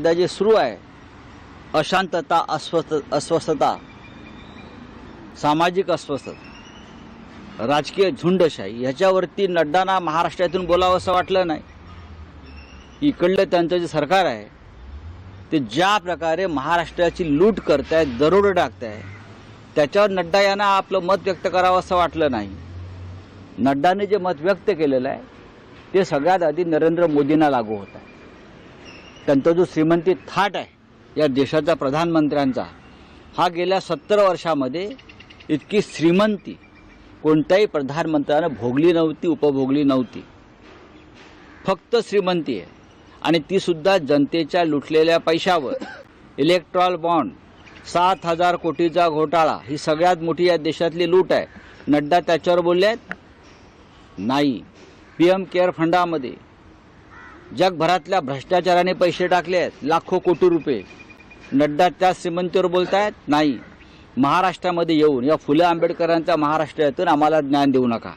जे सुरू आहे अशांतता, अस्वस्थता, सामाजिक अस्वस्थता, राजकीय झुंडशाही ह्याच्यावरती नड्डांना महाराष्ट्रातून बोलावं असं वाटलं नाही। इकडलं त्यांचं जे सरकार आहे ते ज्या प्रकारे महाराष्ट्राची लूट करतायत, दरोडे टाकतायत, त्याच्यावर नड्डा यांना आपलं मत व्यक्त करावं असं वाटलं नाही। नड्डाने जे मत व्यक्त केलेलं आहे ते सगळ्यात आधी नरेंद्र मोदींना लागू होत आहे। त्यांचा जो श्रीमंती थाट आहे या देशाचा प्रधानमंत्र्यांचा, हा गेल्या 70 वर्षामध्ये इतकी श्रीमंती कोणत्याही प्रधानमंत्र्याने भोगली नव्हती, उपभोगली नव्हती। फक्त श्रीमंती आहे आणि ती सुद्धा जनतेच्या लुटलेल्या पैशावर। इलेक्ट्रॉल बॉन्ड, 7,000 कोटीचा घोटाळा, ही सगळ्यात मोठी या देशातली लूट आहे। नड्डा त्याच्यावर बोलले आहेत नाही। पीएम केअर फंडामध्ये जगभरातल्या भ्रष्टाचाराने पैसे टाकले आहेत, लाखो कोटी रुपये। नड्डा त्या श्रीमंतीवर बोलतायत नाही। महाराष्ट्रामध्ये येऊन या फुले आंबेडकरांच्या महाराष्ट्रातून आम्हाला ज्ञान देऊ नका।